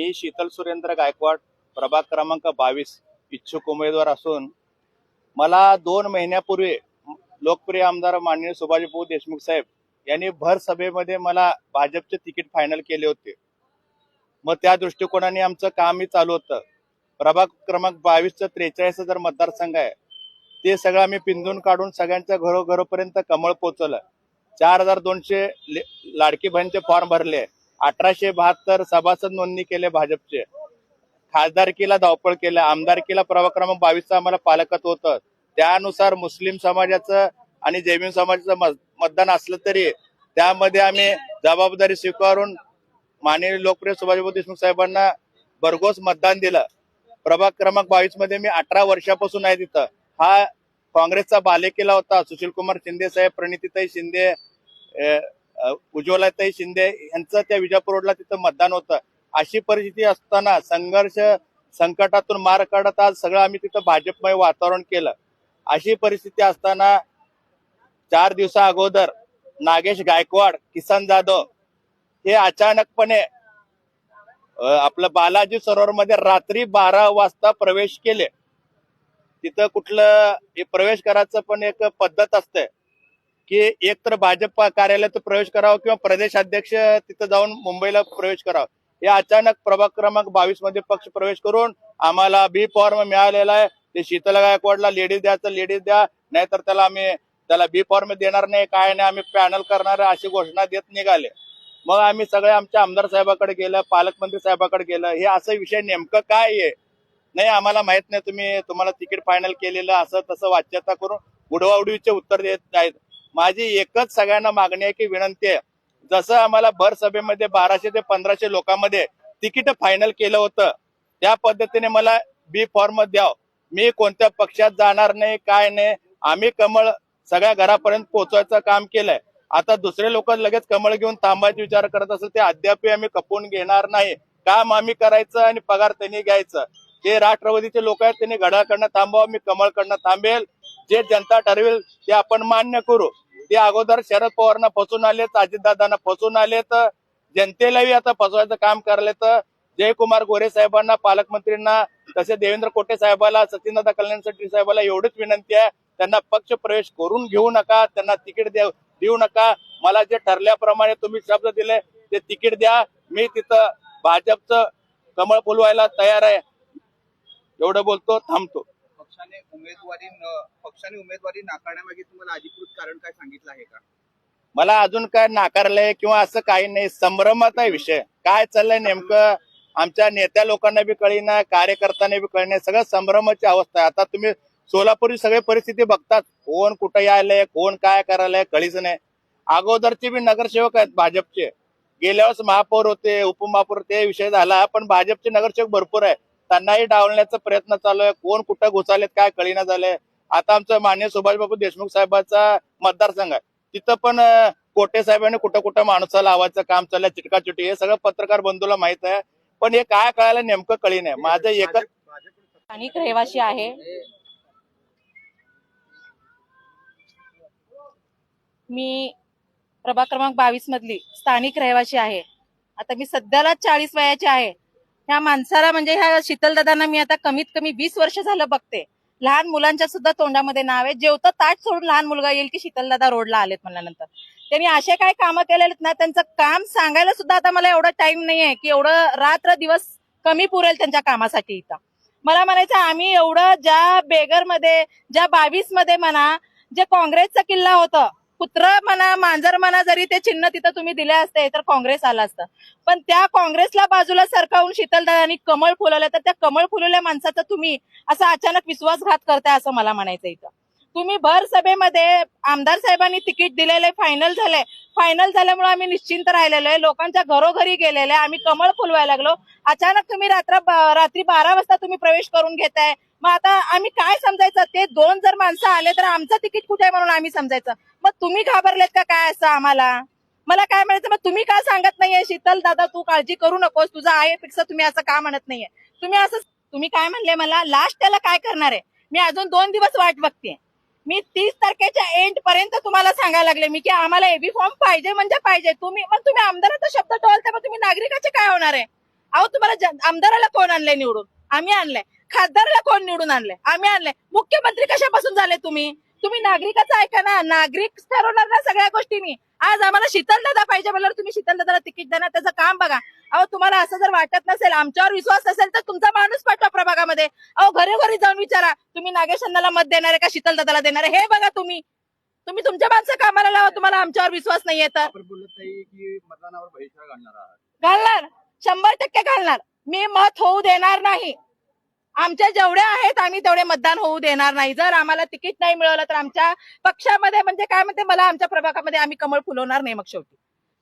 मी शीतल सुरेंद्र गायकवाड, प्रभाग क्रमांक 22 इच्छुक उमेदवार असून मला 2 महिन्यापूर्वी लोकप्रिय आमदार माननीय सुभाषभाऊ देशमुख साहेब यांनी भर सभेमध्ये मला भाजपचे तिकीट फायनल केले होते. मग त्या दृष्टिकोनाने आमचं कामही चालू होतं. प्रभाग क्रमांक 22चं 43 जर मतदारसंघ आहे ते सगळं आम्ही पिंजून काढून सगळ्यांच्या घरोघरोपर्यंत कमळ पोहोचवलं. 4200 लाडकी बहिणीचे फॉर्म भरले, 1872 सभासद नोंदणी केले भाजपचे, खासदारकीला धावपळ केलं, आमदारकीला प्रभाग क्रमांक 22चं आम्हाला पालकत्व होतं. त्यानुसार मुस्लिम समाजाचं आणि जैन समाजाचं मतदान असलं तरी त्यामध्ये आम्ही जबाबदारी स्वीकारून माननीय लोकप्रिय सुभाषभाऊ देशमुख साहेबांना भरघोस मतदान दिलं. प्रभाग क्रमांक 22 मध्ये मी 18 वर्षापासून आहे तिथं. हा काँग्रेसचा बालेकिल्ला होता. सुशीलकुमार शिंदे साहेब, प्रणितीताई शिंदे, उज्ज्वलाताई शिंदे यांचं त्या विजापूर रोडला तिथं मतदान होतं. अशी परिस्थिती असताना संघर्ष संकटातून मार काढत आज सगळं आम्ही तिथं भाजपमय वातावरण केलं. अशी परिस्थिती असताना 4 दिवसा अगोदर नागेश गायकवाड, किसन जाधव हे अचानकपणे आपलं बालाजी सरोवर मध्ये रात्री 12 वाजता प्रवेश केले. तिथं कुठलं प्रवेश करायचं पण एक पद्धत असते की एक तर भाजप कार्यालयात प्रवेश करावा किंवा प्रदेश अध्यक्ष तिथं जाऊन मुंबईला प्रवेश करावा. हे अचानक प्रभाग क्रमांक 22 मध्ये पक्ष प्रवेश करून आम्हाला बी फॉर्म मिळालेला आहे. ते शीतल गायकवाडला लेडीज द्यायचं लेडीज द्या, नाहीतर त्याला बी फॉर्म देणार नाही, काय नाही, आम्ही पॅनल करणार अशी घोषणा देत निघाले. मग आम्ही सगळे आमच्या आमदार साहेबाकडे गेलं, पालकमंत्री साहेबाकडे गेलं. हे असं विषय नेमकं काय आहे नाही आम्हाला माहित नाही, तुम्हाला तिकीट फायनल केलेलं असं तसं वाच्यता करून उडवाउडवीचे उत्तर देत आहेत. माझी एकच सगळ्यांना मागणी आहे की विनंती आहे, जसं आम्हाला भर सभेमध्ये 1200 ते 1500 लोकांमध्ये तिकीट फायनल केलं होतं त्या पद्धतीने मला बी फॉर्म द्याव. मी कोणत्या पक्षात जाणार नाही, काय नाही. आम्ही कमळ सगळ्या घरापर्यंत पोहोचवायचं काम केलंय. आता दुसरे लोक लगेच कमळ घेऊन थांबायचा विचार करत असेल ते अद्याप आम्ही खपवून घेणार नाही. काम आम्ही करायचं आणि पगार त्यांनी घ्यायचं. ते राष्ट्रवादीचे लोक आहेत त्यांनी घड्याळकडनं थांबावं, मी कमळकडनं थांबेल. जे जनता ठरवेल ते आपण मान्य करू. ते अगोदर शरद पवारांना फसवून आलेत, अजितदादांना फसवून आलेत, जनतेलाही आता फसवायचं काम करले. तर जयकुमार गोरे साहेबांना, पालकमंत्रींना, तसे देवेंद्र कोटे साहेबाला, सचिनदादा कल्याणसाठी साहेबाला एवढीच विनंती आहे, त्यांना पक्ष प्रवेश करून घेऊ नका, त्यांना तिकीट देऊ नका. मला जे ठरल्याप्रमाणे तुम्ही शब्द दिले ते तिकीट द्या. मी तिथं भाजपचं कमळ फुलवायला तयार आहे. एवढं बोलतो, थांबतो. पक्षाने उमेदवारी नाकारण्यामागे तुम्हाला अधिकृत कारण काय सांगितलं आहे का? मला अजून काय नाकारलंय किंवा असं काही नाही. संभ्रमात आहे विषय. काय चाललंय नेमकं आमच्या नेत्या लोकांना बी कळीना, कार्यकर्त्यांना बी कळीना. सगळं संभ्रमाची अवस्था आहे. आता तुम्ही सोलापूरची सगळी परिस्थिती बघतात, कोण कुठं यायलंय, कोण काय करायलंय कळीच नाही. अगोदरचे बी नगरसेवक आहेत भाजपचे, गेल्या वेळेस महापौर होते, उपमहापौर, ते विषय झाला. पण भाजपचे नगरसेवक भरपूर आहे, त्यांनाही डावलण्याचा प्रयत्न चालू आहे. कोण कुठं घुसालेत काय कळीना झालंय. आता आमचं माननीय सुभाषबाबू देशमुख साहेबांचा मतदारसंघ आहे, तिथं पण कोटे साहेबांनी कुठं कुठं माणूसा लावायचं काम चाललंय, चिटकाचिटी. हे सगळं पत्रकार बंधूला माहित आहे. पण हे काय कळायला नेमकं कळी नाही. माझं एकच स्थानिक रहिवासी आहे. मी प्रभाग क्रमांक 22 मधली स्थानिक रहिवासी आहे. आता मी सध्याला 40 वयाची आहे. ह्या माणसाला म्हणजे ह्या शीतलदादांना मी आता कमीत कमी 20 वर्ष झालं बघते. लहान मुलांच्या सुद्धा तोंडामध्ये नाव आहे. जेवतं ताट सोडून लहान मुलगा येईल की शीतलदादा रोडला आलेत म्हणल्यानंतर. त्यांनी असे काय कामं केलेत ना, त्यांचं काम सांगायला सुद्धा आता मला एवढा टाइम नाहीये की एवढं रात्र दिवस कमी पुरेल त्यांच्या कामासाठी. इथं मला म्हणायचं आम्ही एवढं ज्या बेगरमध्ये, ज्या 22 मध्ये म्हणा, जे काँग्रेसचा किल्ला होतं, पुत्र म्हणा, मांजर म्हणा, जरी ते चिन्ह तिथं तुम्ही दिले असते तर काँग्रेस आलं असतं. पण त्या काँग्रेसला बाजूला सरकावून शीतलदादांनी कमळ फुलवलं. तर त्या कमळ फुलवल्या माणसाचा तुम्ही असा अचानक विश्वासघात करताय असं मला म्हणायचं. इथं तुम्ही भर सभेमध्ये आमदार साहेबांनी तिकीट दिलेले फायनल झाले. फायनल झाल्यामुळे आम्ही निश्चिंत राहिलेलो आहे. लोकांच्या घरोघरी गेलेले, आम्ही कमळ फुलवायला लागलो. अचानक तुम्ही रात्री 12 वाजता तुम्ही प्रवेश करून घेताय. मग आता आम्ही काय समजायचं? ते 2 जर माणसं आले तर आमचं तिकीट कुठे आहे म्हणून आम्ही समजायचं. मग तुम्ही घाबरलेत का काय असं आम्हाला? मला काय म्हणायचं, मग तुम्ही का सांगत नाहीये शीतल दादा तू काळजी करू नकोस, तुझा आहे पेक्षा तुम्ही असं का म्हणत नाहीये? तुम्ही काय म्हणले मला लास्ट त्याला काय करणार आहे? मी अजून 2 दिवस वाट बघते. मी 30 तारखेच्या एंड पर्यंत तुम्हाला सांगायला लागले मी की आम्हाला एबी फॉर्म पाहिजे म्हणजे पाहिजे. तुम्ही आमदाराचा शब्द टोलता, मग तुम्ही नागरिकाचे काय होणार आहे? अहो तुम्हाला आमदाराला कोण आणलंय निवडून? आम्ही आणलंय. खासदाराला कोण निवडून आणलंय? आम्ही आणलंय. मुख्यमंत्री कशापासून झाले तुम्ही? तुम्ही नागरिकाचं ऐका ना, नागरिक ठरवणार ना सगळ्या गोष्टींनी. आज आम्हाला शीतलदादा पाहिजे म्हणल्यावर तुम्ही शीतलदादाला तिकीट देणार, त्याचं काम बघा. अहो तुम्हाला असं जर वाटत नसेल, आमच्यावर विश्वास असेल तर तुमचा माणूस पाठवा प्रभागामध्ये. अहो घरोघरी जाऊन विचारा, तुम्ही नागेश अण्णाला मत देणार आहे का शीतलदादाला देणार आहे, हे बघा. तुम्ही तुमच्या माणसं कामाला लावा, तुम्हाला आमच्यावर विश्वास नाहीये तर. आपण बोलत नाही की मतदानावर बहिष्कार घालणार आहात. घालणार, 100% घालणार. मी मत होऊ देणार नाही. आमच्या जेवढे आहेत आम्ही तेवढे मतदान होऊ देणार नाही. जर आम्हाला तिकीट नाही मिळवलं तर आमच्या पक्षामध्ये म्हणजे काय म्हणते, मला आमच्या प्रभागामध्ये आम्ही कमळ फुलवणार नाही. मग शेवटी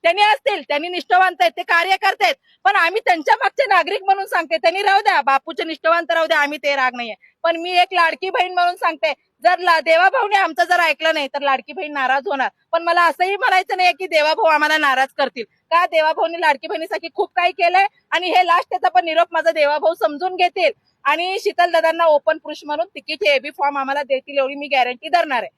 त्यांनी असतील, त्यांनी निष्ठावंत आहेत, ते कार्य करतात, पण आम्ही त्यांच्या मागचे नागरिक म्हणून सांगते. त्यांनी राहू द्या, बापूचे निष्ठावंत राहू द्या, आम्ही ते राग नाहीये. पण मी एक लाडकी बहीण म्हणून सांगते, जर देवाभाऊने आमचं जर ऐकलं नाही तर लाडकी बहीण नाराज होणार. पण मला असंही म्हणायचं नाही की देवाभाऊ आम्हाला नाराज करतील. का देवाभाऊनी लाडकी बहिणीसाठी खूप काही केलंय आणि हे लास्ट त्याचा पण निरोप माझा देवाभाऊ समजून घेतील आणि शीतलदादांना ओपन पुरुष म्हणून तिकीट एबी फॉर्म आम्हाला देतील, एवढी मी गॅरंटी धरणार आहे.